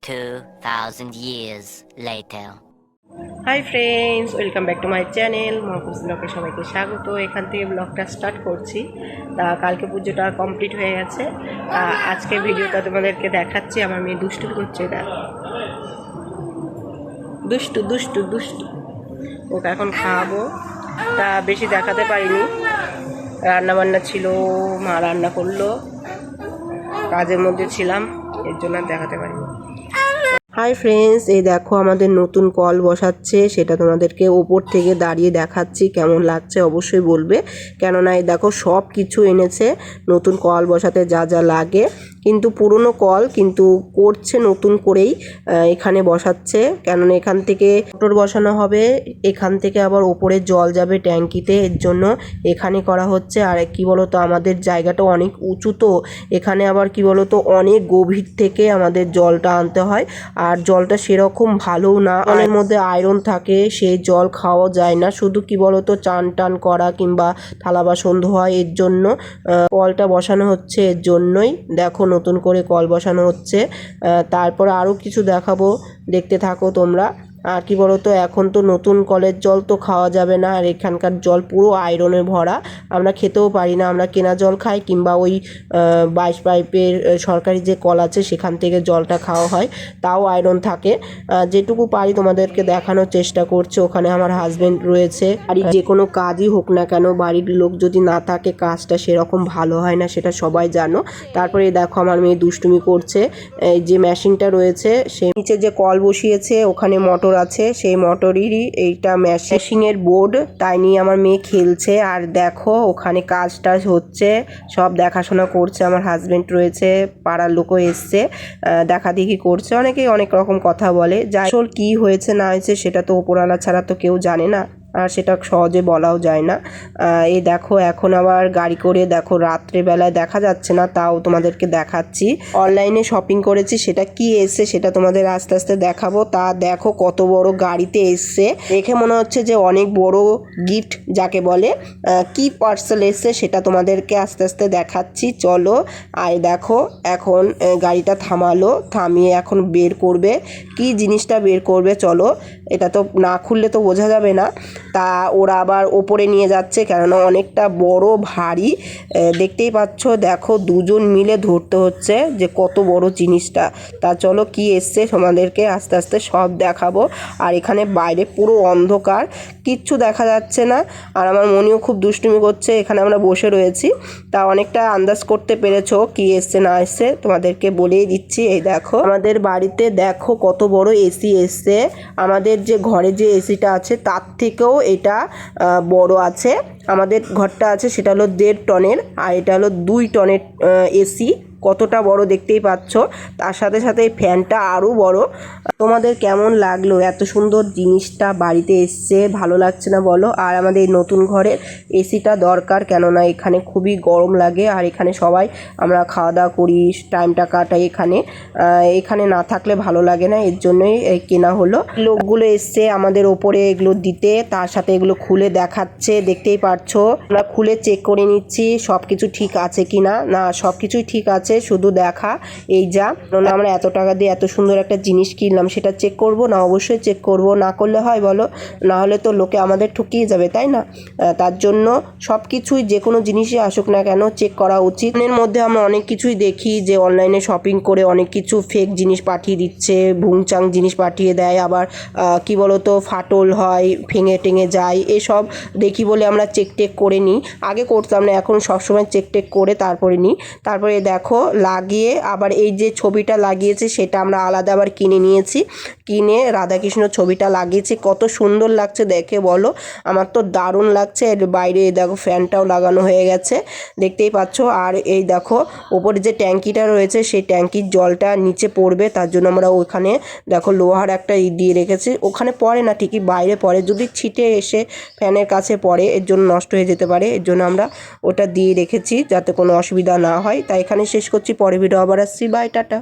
2,000 years later. Hi friends, welcome back to my channel মহকুজ ব্লগে সবাইকে স্বাগত। এখান থেকে ব্লগটা স্টার্ট করছি। তা কালকে পুজোটা কমপ্লিট হয়ে গেছে। আজকে ভিডিওটা তোমাদেরকে দেখাচ্ছি। আমার মেয়ে দুষ্টু করছে, এটা দুষ্টু দুষ্টু দুষ্টু ওকে এখন খাওয়াবো। তা বেশি দেখাতে পারিনি, রান্নাবান্না ছিল, মা রান্না করলো, কাজের মধ্যে ছিলাম, এর জন্য দেখাতে পারিনি। হাই ফ্রেন্ডস, এই দেখো আমাদের নতুন কল বসাচ্ছে, সেটা তোমাদেরকে ওপর থেকে দাঁড়িয়ে দেখাচ্ছি। কেমন লাগছে অবশ্যই বলবে, কেননা এই দেখো সব কিছু এনেছে নতুন কল বসাতে যা যা লাগে। কিন্তু পুরনো কল কিন্তু করছে নতুন করেই, এখানে বসাচ্ছে। কেননা এখান থেকে মোটর বসানো হবে, এখান থেকে আবার ওপরে জল যাবে ট্যাঙ্কিতে, এর জন্য এখানে করা হচ্ছে। আর কি বলতো, আমাদের জায়গাটা অনেক উঁচু, তো এখানে আবার কি বলতো অনেক গভীর থেকে আমাদের জলটা আনতে হয়। আর জলটা সেরকম ভালোও না, জলের মধ্যে আয়রন থাকে, সেই জল খাওয়া যায় না। শুধু কি বলতো চান টান করা কিংবা থালা বাসন ধোয়া, এর জন্য কলটা বসানো হচ্ছে। এর জন্যই দেখো নতুন করে কল বসানো হচ্ছে। তারপর আরও কিছু দেখাবো, দেখতে থাকো তোমরা। আর কি বলতো, এখন তো নতুন কলের জল তো খাওয়া যাবে না, আর এখানকার জল পুরো আয়রনে ভরা, আমরা খেতেও পারি না। আমরা কেনা জল খাই কিংবা ওই 22 পাইপের সরকারি যে কল আছে সেখান থেকে জলটা খাওয়া হয়, তাও আয়রন থাকে। যেটুকু পারি তোমাদেরকে দেখানোর চেষ্টা করছে। ওখানে আমার হাজব্যান্ড রয়েছে। আর যে কোনো কাজই হোক না কেন, বাড়ির লোক যদি না থাকে কাজটা সেরকম ভালো হয় না, সেটা সবাই জানো। তারপরে দেখো আমার মেয়ে দুষ্টুমি করছে। এই যে মেশিনটা রয়েছে, সে নিচে যে কল বসিয়েছে ওখানে মোটর আছে, সেই মোটরেরই এইটা মেশিনের বোর্ড, তাই নিয়ে আমার মেয়ে খেলছে। আর দেখো ওখানে কাজ টাজ হচ্ছে, সব দেখাশোনা করছে। আমার হাজবেন্ড রয়েছে, পাড়ার লোকও এসছে, দেখা দেখি করছে। অনেকেই অনেক রকম কথা বলে, যাই আসল কি হয়েছে না হয়েছে সেটা তো ওপরওয়ালা ছাড়া তো কেউ জানে না, আর সেটা সহজে বলাও যায় না। এই দেখো এখন আবার গাড়ি করে, দেখো রাত্রেবেলায় দেখা যাচ্ছে না, তাও তোমাদেরকে দেখাচ্ছি। অনলাইনে শপিং করেছি, সেটা কি এসছে সেটা তোমাদের আস্তে আস্তে দেখাবো। তা দেখো কত বড় গাড়িতে এসছে, দেখে মনে হচ্ছে যে অনেক বড় গিফট যাকে বলে। কি পার্সেল এসছে সেটা তোমাদেরকে আস্তে আস্তে দেখাচ্ছি, চলো। আর দেখো এখন গাড়িটা থামালো, থামিয়ে এখন বের করবে। কি জিনিসটা বের করবে চলো, এটা তো না খুললে তো বোঝা যাবে না। তা ওরা আবার ওপরে নিয়ে যাচ্ছে, কেননা অনেকটা বড় ভারী, দেখতেই পাচ্ছ। দেখো দুজন মিলে ধরতে হচ্ছে যে কত বড় জিনিসটা। তা চলো কি এসছে তোমাদেরকে আস্তে আস্তে সব দেখাবো। আর এখানে বাইরে পুরো অন্ধকার, কিচ্ছু দেখা যাচ্ছে না। আর আমার মনিও খুব দুষ্টুমি করছে, এখানে আমরা বসে রয়েছি। তা অনেকটা আন্দাজ করতে পেরেছো কি এসছে না এসছে, তোমাদেরকে বলেই দিচ্ছি। এই দেখো আমাদের বাড়িতে দেখো কত বড় এসি এসছে। আমাদের যে ঘরে যে এসিটা আছে তার থেকেও এটা বড় আছে। আমাদের ঘরটা আছে সেটা হলো 1.5 টনের, আর এটা হলো 2 টনের এসি। কতটা বড় দেখতেই পাচ্ছ, তার সাথে সাথে এই ফ্যানটা আরও বড়। তোমাদের কেমন লাগলো এত সুন্দর জিনিসটা বাড়িতে এসছে, ভালো লাগছে না বলো? আর আমাদের এই নতুন ঘরের এসিটা দরকার, কেননা এখানে খুবই গরম লাগে। আর এখানে সবাই আমরা খাওয়া দাওয়া করি, টাইমটা কাটাই এখানে। এখানে না থাকলে ভালো লাগে না, এর জন্যই কেনা হলো। লোকগুলো এসছে আমাদের ওপরে এগুলো দিতে, তার সাথে এগুলো খুলে দেখাচ্ছে, দেখতেই পারছো। আমরা খুলে চেক করে নিচ্ছি সব কিছু ঠিক আছে কি না। না, সব কিছুই ঠিক আছে, শুধু দেখা এই যা। কারণ আমরা এত টাকা দিয়ে এত সুন্দর একটা জিনিস কিনলাম, সেটা চেক করব না? অবশ্যই চেক করব, না করলে হয় বলো? না হলে তো লোকে আমাদের ঠকিয়ে যাবে, তাই না? তার জন্য সব কিছুই, যে কোনো জিনিসই আসুক না কেন চেক করা উচিত। এর মধ্যে আমরা অনেক কিছুই দেখি যে অনলাইনে শপিং করে অনেক কিছু ফেক জিনিস পাঠিয়ে দিচ্ছে, ভুংচাং জিনিস পাঠিয়ে দেয়। আবার কি বলতো ফাটল হয়, ভেঙে টেঙে যায়, এসব দেখি বলে আমরা চেক টেক করে নিই। আগে করতাম না, এখন সবসময় চেক টেক করে তারপরে নিই। তারপরে দেখো লাগিয়ে আবার এই যে ছবিটা লাগিয়েছে সেটা আমরা আলাদা আবার কিনে নিয়েছি, কিনে রাধাকৃষ্ণ ছবিটা লাগিয়েছি। কত সুন্দর লাগছে দেখে বলো? আমার তো দারুণ লাগছে। এর বাইরে দেখো ফ্যানটাও লাগানো হয়ে গেছে, দেখতেই পাচ্ছ। আর এই দেখো ওপরে যে ট্যাঙ্কিটা রয়েছে সেই ট্যাঙ্কির জলটা নিচে পড়বে, তার জন্য আমরা ওখানে দেখো লোহার একটা দিয়ে রেখেছি। ওখানে পড়ে না ঠিকই, বাইরে পড়ে, যদি ছিটে এসে ফ্যানের কাছে পড়ে এর জন্য নষ্ট হয়ে যেতে পারে, এর জন্য আমরা ওটা দিয়ে রেখেছি যাতে কোনো অসুবিধা না হয়। তাই এখানে শেষ করছি, পরে ভিডিও আবার আসছি, বাই, টাটা।